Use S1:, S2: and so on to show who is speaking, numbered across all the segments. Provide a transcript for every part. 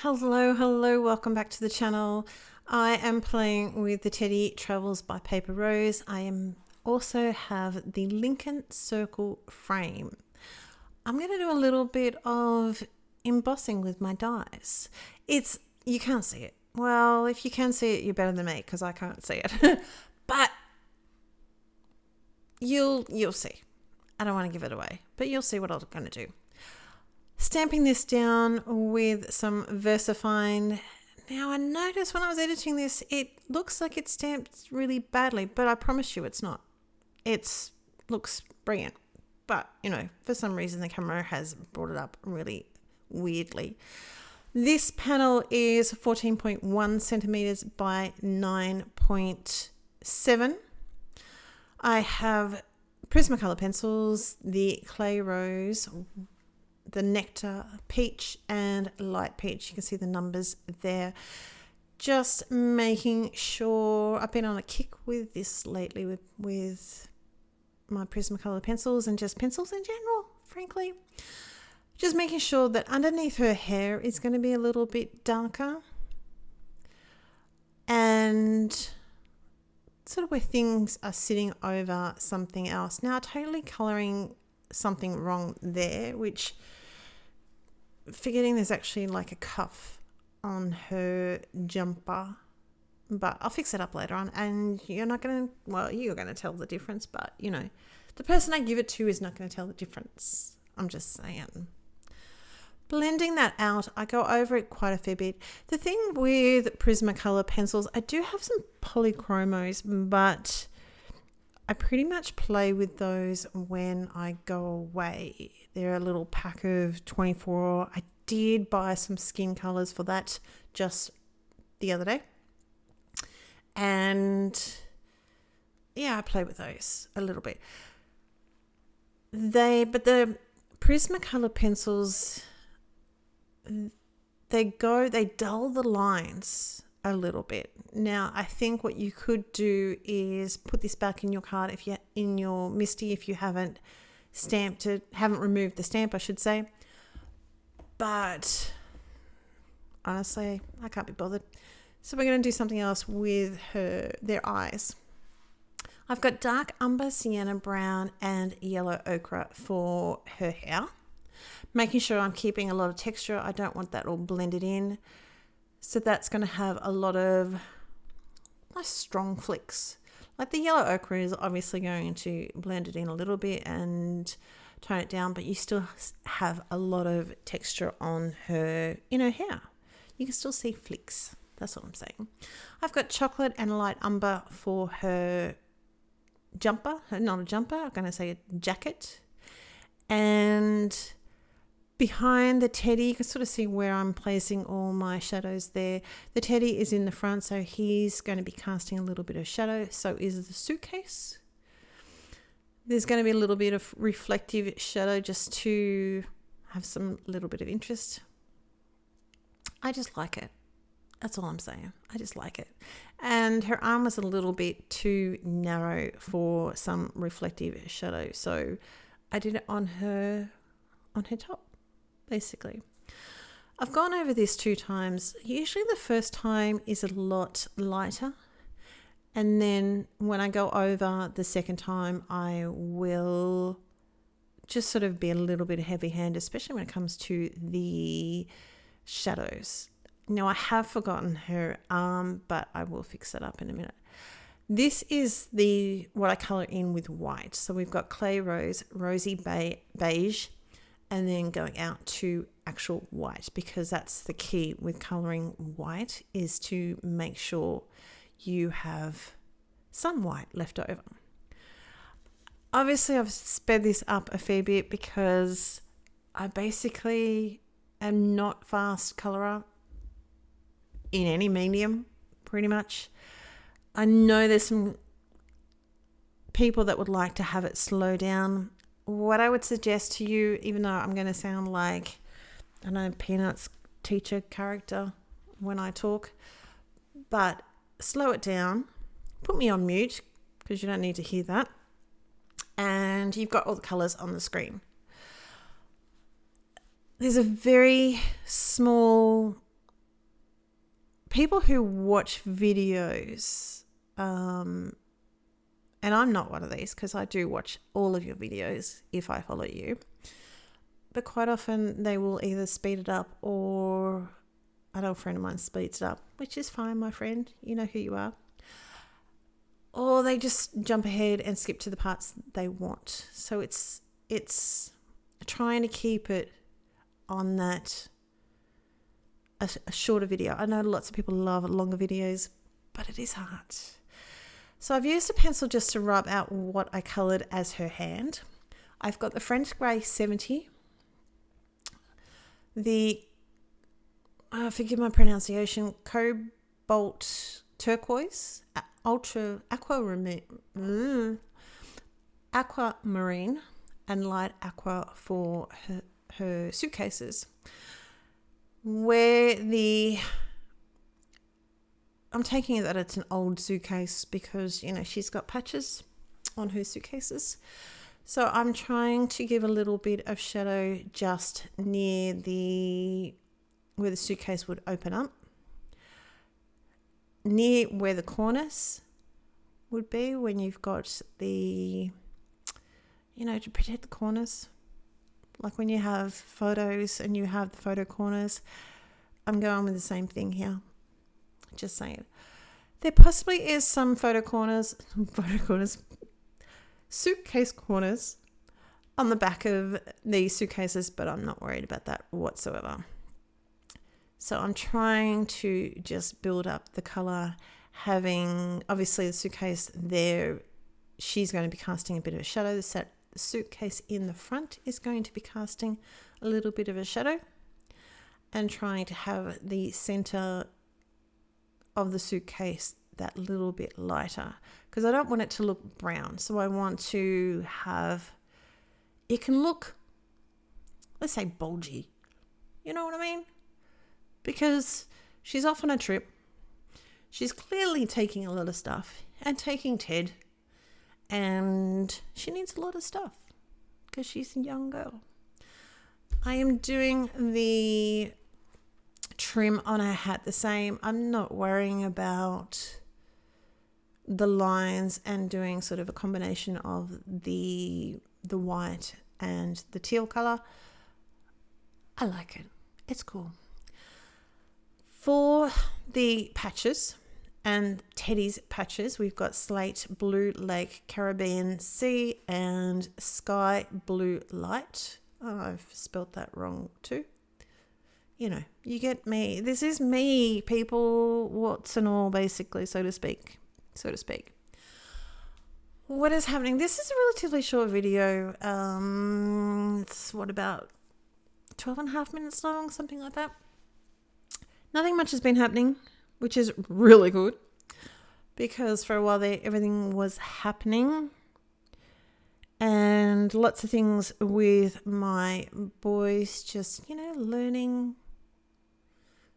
S1: Hello, welcome back to the channel. I am playing with the Teddy Travels by Paper Rose. I also have the Lincoln Circle frame. I'm going to do a little bit of embossing with my dies. You can't see it. Well, if you can see it, you're better than me because I can't see it. But you'll see. I don't want to give it away, but you'll see what I'm going to do. Stamping this down with some VersaFine. Now I noticed when I was editing this, it looks like it's stamped really badly, but I promise you it's not. It looks brilliant. But, for some reason the camera has brought it up really weirdly. This panel is 14.1 centimeters by 9.7. I have Prismacolor pencils, the Clay Rose, the Nectar Peach and Light Peach. You can see the numbers there. Just making sure, I've been on a kick with this lately with my Prismacolor pencils and just pencils in general, frankly. Just making sure that underneath her hair is going to be a little bit darker. And sort of where things are sitting over something else. Now, totally colouring something wrong there, which forgetting there's actually like a cuff on her jumper, but I'll fix it up later on, and you're going to tell the difference, but the person I give it to is not going to tell the difference. I'm just saying. Blending that out, I go over it quite a fair bit. The thing with Prismacolor pencils, I do have some polychromos, but I pretty much play with those when I go away. They're a little pack of 24. I did buy some skin colors for that just the other day. And yeah, I play with those a little bit. But the Prismacolor pencils, they dull the lines a little bit. Now, I think what you could do is put this back in your card if you haven't stamped it, haven't removed the stamp, I should say. But honestly, I can't be bothered. So we're going to do something else with their eyes. I've got dark umber, sienna brown, and yellow ochre for her hair. Making sure I'm keeping a lot of texture. I don't want that all blended in. So that's going to have a lot of nice strong flicks. Like the yellow ochre is obviously going to blend it in a little bit and tone it down, but you still have a lot of texture on her hair. You can still see flicks. That's what I'm saying. I've got chocolate and light umber for her jumper. Not a jumper, I'm going to say a jacket. And behind the Teddy, you can sort of see where I'm placing all my shadows there. The Teddy is in the front, so he's going to be casting a little bit of shadow. So is the suitcase. There's going to be a little bit of reflective shadow just to have some little bit of interest. I just like it. That's all I'm saying. I just like it. And her arm was a little bit too narrow for some reflective shadow. So I did it on her top, basically. I've gone over this 2 times. Usually the first time is a lot lighter. And then when I go over the second time, I will just sort of be a little bit heavy handed, especially when it comes to the shadows. Now, I have forgotten her arm, but I will fix that up in a minute. This is what I colour in with white. So we've got Clay Rose, Rosy Beige, and then going out to actual white, because that's the key with colouring white, is to make sure you have some white left over. Obviously, I've sped this up a fair bit because I basically am not fast colorer in any medium, pretty much. I know there's some people that would like to have it slow down. What I would suggest to you, even though I'm going to sound like, I know, Peanuts teacher character when I talk, but slow it down. Put me on mute because you don't need to hear that. And you've got all the colours on the screen. There's a very small people who watch videos, and I'm not one of these because I do watch all of your videos if I follow you, but quite often they will either speed it up, or I know a friend of mine speeds it up, which is fine, my friend, you know who you are, or they just jump ahead and skip to the parts they want. So it's trying to keep it on that a shorter video. I know lots of people love longer videos, but it is hard. So I've used a pencil just to rub out what I coloured as her hand. I've got the French Grey 70, the, forgive my pronunciation, Cobalt Turquoise, Ultra Aquamarine, and Light Aqua for her suitcases. I'm taking it that it's an old suitcase because, she's got patches on her suitcases. So I'm trying to give a little bit of shadow just near where the suitcase would open up, near where the cornice would be when you've got the, to protect the corners. Like when you have photos and you have the photo corners, I'm going with the same thing here. Just saying. There possibly is some suitcase corners on the back of these suitcases, but I'm not worried about that whatsoever. So I'm trying to just build up the colour, having obviously the suitcase there, she's going to be casting a bit of a shadow. The suitcase in the front is going to be casting a little bit of a shadow, and trying to have the centre of the suitcase that little bit lighter, because I don't want it to look brown. So I want to have, it can look, let's say, bulgy. You know what I mean? Because she's off on a trip. She's clearly taking a lot of stuff and taking Ted, and she needs a lot of stuff because she's a young girl. I am doing the trim on her hat the same. I'm not worrying about the lines and doing sort of a combination of the white and the teal color. I like it. It's cool. For the patches and Teddy's patches, we've got Slate Blue Lake Caribbean Sea and Sky Blue Light. Oh, I've spelled that wrong too. You get me. This is me, people, what's and all, basically, so to speak. What is happening? This is a relatively short video. It's about 12 and a half minutes long, something like that. Nothing much has been happening, which is really good, because for a while there, everything was happening. And lots of things with my boys, just, learning,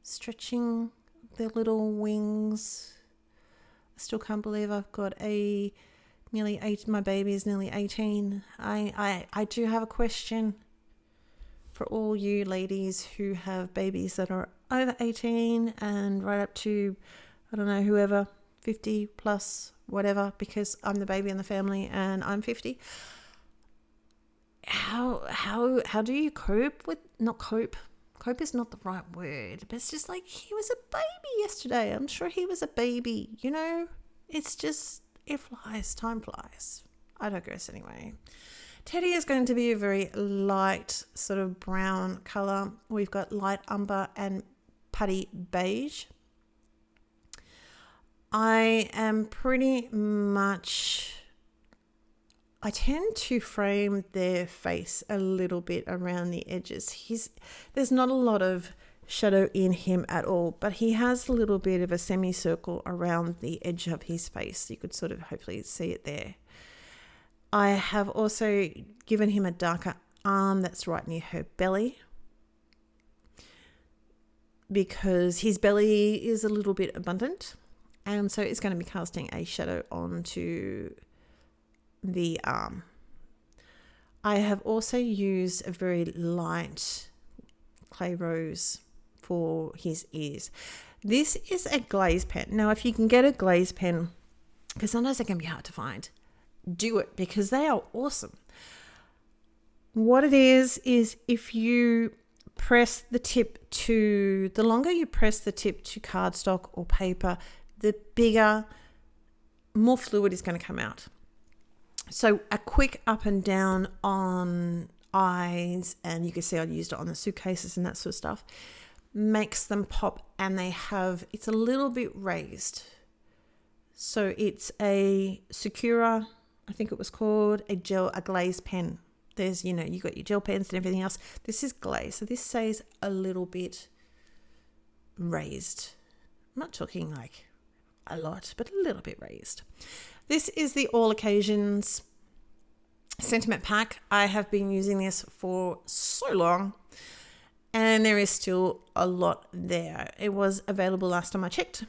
S1: stretching their little wings. I still can't believe I've got my baby is nearly 18. I do have a question for all you ladies who have babies that are over 18 and right up to, I don't know, whoever, 50 plus, whatever, because I'm the baby in the family and I'm 50. How do you cope with, not cope is not the right word, but it's just like, he was a baby yesterday. I'm sure he was a baby, it's just, it flies, time flies. I digress anyway. Teddy is going to be a very light sort of brown color. We've got light umber and putty beige. I tend to frame their face a little bit around the edges. There's not a lot of shadow in him at all, but he has a little bit of a semicircle around the edge of his face. You could sort of hopefully see it there. I have also given him a darker arm that's right near her belly, because his belly is a little bit abundant, and so it's going to be casting a shadow onto the arm. I have also used a very light clay rose for his ears. This is a glaze pen. Now, if you can get a glaze pen, because sometimes they can be hard to find, do it because they are awesome. What it is if you press the tip to, the longer you press the tip to cardstock or paper, the bigger, more fluid is going to come out. So a quick up and down on eyes, and you can see I used it on the suitcases and that sort of stuff, makes them pop, and it's a little bit raised. So it's a Sakura, I think it was called, a glaze pen. There's, you got your gel pens and everything else. This is glaze. So this stays a little bit raised. I'm not talking like a lot, but a little bit raised. This is the All Occasions sentiment pack. I have been using this for so long, and there is still a lot there. It was available last time I checked.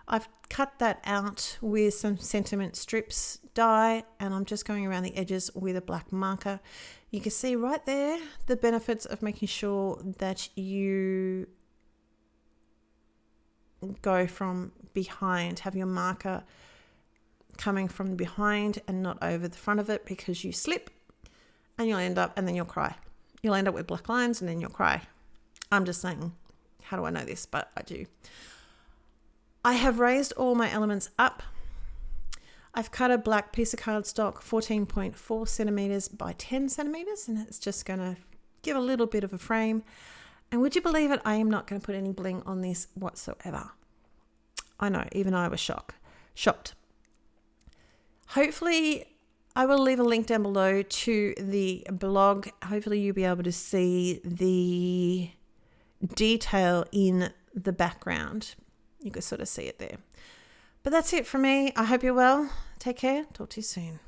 S1: I've cut that out with some sentiment strips dye, and I'm just going around the edges with a black marker. You can see right there the benefits of making sure that you go from behind, have your marker coming from behind and not over the front of it, because you slip and then you'll cry. You'll end up with black lines and then you'll cry. I'm just saying, how do I know this? But I do. I have raised all my elements up. I've cut a black piece of cardstock 14.4 centimeters by 10 centimeters, and it's just going to give a little bit of a frame. And would you believe it? I am not going to put any bling on this whatsoever. I know, even I was shocked. Hopefully, I will leave a link down below to the blog. Hopefully, you'll be able to see the detail in the background. You can sort of see it there. But that's it from me. I hope you're well. Take care. Talk to you soon.